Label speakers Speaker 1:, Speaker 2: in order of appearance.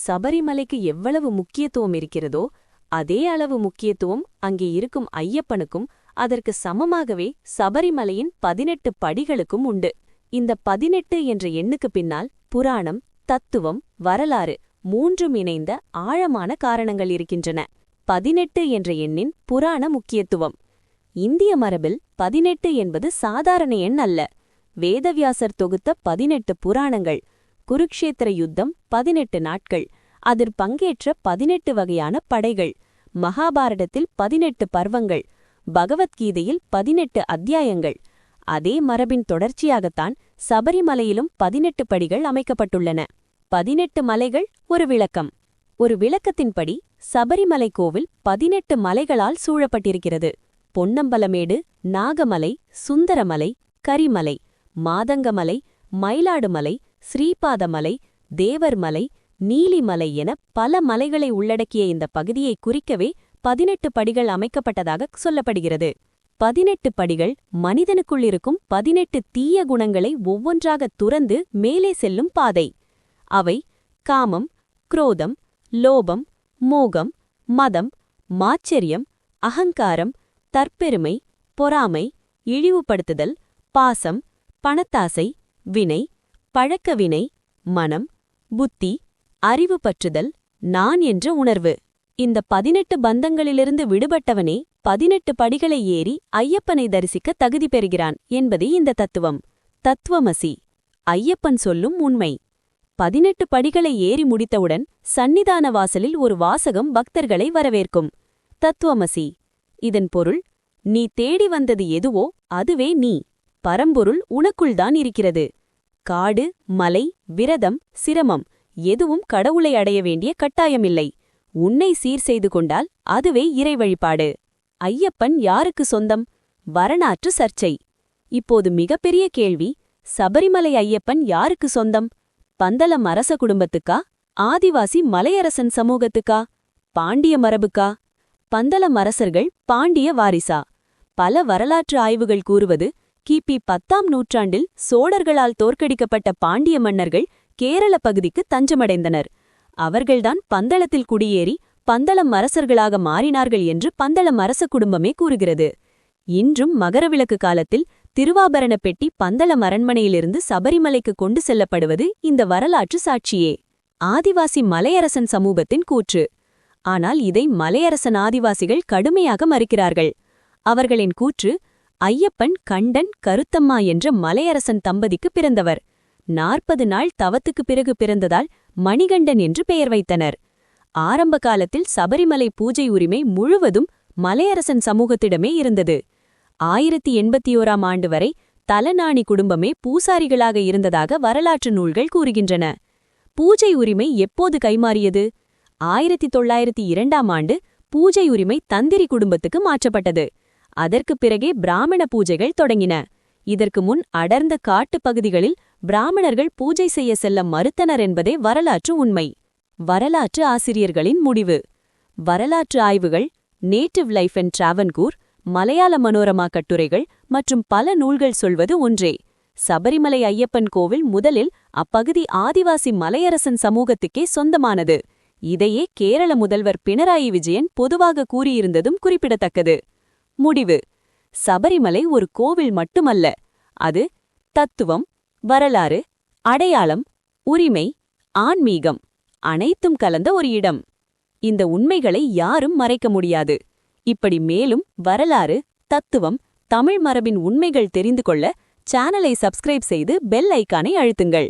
Speaker 1: சபரிமலைக்கு எவ்வளவு முக்கியத்துவம் இருக்கிறதோ அதே அளவு முக்கியத்துவம் அங்கே இருக்கும் ஐயப்பனுக்கும் அதற்கு சமமாகவே சபரிமலையின் 18 படிகளுக்கும் உண்டு. இந்த 18 என்ற எண்ணுக்கு பின்னால் புராணம், தத்துவம், வரலாறு மூன்றும் இணைந்த ஆழமான காரணங்கள் இருக்கின்றன. 18 என்ற எண்ணின் புராண முக்கியத்துவம். இந்திய மரபில் 18 என்பது சாதாரண எண் அல்ல. வேதவியாசர் தொகுத்த 18 புராணங்கள், குருக்ஷேத்திர யுத்தம் 18 நாட்கள், அதில் பங்கேற்ற 18 வகையான படைகள், மகாபாரதத்தில் 18 பர்வங்கள், பகவத்கீதையில் 18 அத்தியாயங்கள். அதே மரபின் தொடர்ச்சியாகத்தான் சபரிமலையிலும் 18 படிகள் அமைக்கப்பட்டுள்ளன. 18 மலைகள் ஒரு விளக்கம். ஒரு விளக்கத்தின்படி சபரிமலை கோவில் 18 மலைகளால் சூழப்பட்டிருக்கிறது. பொன்னம்பலமேடு, நாகமலை, சுந்தரமலை, கரிமலை, மாதங்கமலை, மயிலாடுமலை, ஸ்ரீபாதமலை, தேவர்மலை, நீலிமலை என பல மலைகளை உள்ளடக்கிய இந்த பகுதியை குறிக்கவே 18 படிகள் அமைக்கப்பட்டதாக சொல்லப்படுகிறது. 18 படிகள் மனிதனுக்குள் இருக்கும் 18 தீய குணங்களை ஒவ்வொன்றாக துறந்து மேலே செல்லும் பாதை. அவை காமம், குரோதம், லோபம், மோகம், மதம், மாச்சரியம், அகங்காரம், தற்பெருமை, பொறாமை, இழிவுபடுத்துதல், பாசம், பணத்தாசை, வினை, பழக்கவினை, மனம், புத்தி, அறிவு பற்றுதல், நான் என்ற உணர்வு. இந்த 18 பந்தங்களிலிருந்து விடுபட்டவனே 18 படிகளை ஏறி ஐயப்பனை தரிசிக்க தகுதி பெறுகிறான் என்பதே இந்த தத்துவம். தத்துவமசி, ஐயப்பன் சொல்லும் உண்மை. 18 படிகளை ஏறி முடித்தவுடன் சந்நிதான வாசலில் ஒரு வாசகம் பக்தர்களை வரவேற்கும். தத்துவமசி. இதன் பொருள், நீ தேடி வந்தது எதுவோ அதுவே நீ. பரம்பொருள் உனக்குள்தான் இருக்கிறது. காடு, மலை, விரதம், சிரமம் எதுவும் கடவுளை அடைய வேண்டிய கட்டாயமில்லை. உன்னை சீர் செய்து கொண்டால் அதுவே இறை வழிபாடு. ஐயப்பன் யாருக்கு சொந்தம்? வரலாற்று சர்ச்சை. இப்போது மிகப்பெரிய கேள்வி, சபரிமலை ஐயப்பன் யாருக்கு சொந்தம்? பந்தளம் அரச குடும்பத்துக்கா? ஆதிவாசி மலையரசன் சமூகத்துக்கா? பாண்டிய மரபுக்கா? பந்தளம் அரசர்கள் பாண்டிய வாரிசா? பல வரலாற்று ஆய்வுகள் கூறுவது, கிபி 10ஆம் நூற்றாண்டில் சோழர்களால் தோற்கடிக்கப்பட்ட பாண்டிய மன்னர்கள் கேரள பகுதிக்கு தஞ்சமடைந்தனர். அவர்கள்தான் பந்தளத்தில் குடியேறி பந்தளம் அரசர்களாக மாறினார்கள் என்று பந்தளம் அரச குடும்பமே கூறுகிறது. இன்றும் மகரவிளக்கு காலத்தில் திருவாபரண பெட்டி பந்தளம் அரண்மனையிலிருந்து சபரிமலைக்கு கொண்டு செல்லப்படுவது இந்த வரலாற்று சாட்சியே. ஆதிவாசி மலையரசன் சமூகத்தின் கூற்று. ஆனால் இதை மலையரசன் ஆதிவாசிகள் கடுமையாக மறுக்கிறார்கள். அவர்களின் கூற்று, ஐயப்பன் கண்டன், கருத்தம்மா என்ற மலையரசன் தம்பதிக்கு பிறந்தவர். 40 நாள் தவத்துக்குப் பிறகு பிறந்ததால் மணிகண்டன் என்று பெயர் வைத்தனர். ஆரம்ப காலத்தில் சபரிமலை பூஜை உரிமை முழுவதும் மலையரசன் சமூகத்திடமே இருந்தது. 1081ஆம் ஆண்டு வரை தலநாணி குடும்பமே பூசாரிகளாக இருந்ததாக வரலாற்று நூல்கள் கூறுகின்றன. பூஜை உரிமை எப்போது கைமாறியது? 1902ஆம் ஆண்டு பூஜை உரிமை தந்திரி குடும்பத்துக்கு மாற்றப்பட்டது. அதற்குப் பிறகே பிராமண பூஜைகள் தொடங்கின. இதற்கு முன் அடர்ந்த காட்டுப் பகுதிகளில் பிராமணர்கள் பூஜை செய்ய செல்ல மறுத்தனர் என்பதே வரலாற்று உண்மை. வரலாற்று ஆசிரியர்களின் முடிவு. வரலாற்று ஆய்வுகள், native life and டிராவன்கூர், Malayala Manorama கட்டுரைகள் மற்றும் பல நூல்கள் சொல்வது ஒன்றே. சபரிமலை ஐயப்பன் கோவில் முதலில் அப்பகுதி ஆதிவாசி மலையரசன் சமூகத்துக்கே சொந்தமானது. இதையே கேரள முதல்வர் பினராயி விஜயன் பொதுவாக கூறியிருந்ததும் குறிப்பிடத்தக்கது. முடிவு. சபரிமலை ஒரு கோவில் மட்டுமல்ல, அது தத்துவம், வரலாறு, அடையாளம், உரிமை, ஆன்மீகம் அனைத்தும் கலந்த ஒரு இடம். இந்த உண்மைகளை யாரும் மறைக்க முடியாது. இப்படி மேலும் வரலாறு, தத்துவம், தமிழ் மரபின் உண்மைகள் தெரிந்து கொள்ள சேனலை சப்ஸ்கிரைப் செய்து பெல் ஐகானை அழுத்துங்கள்.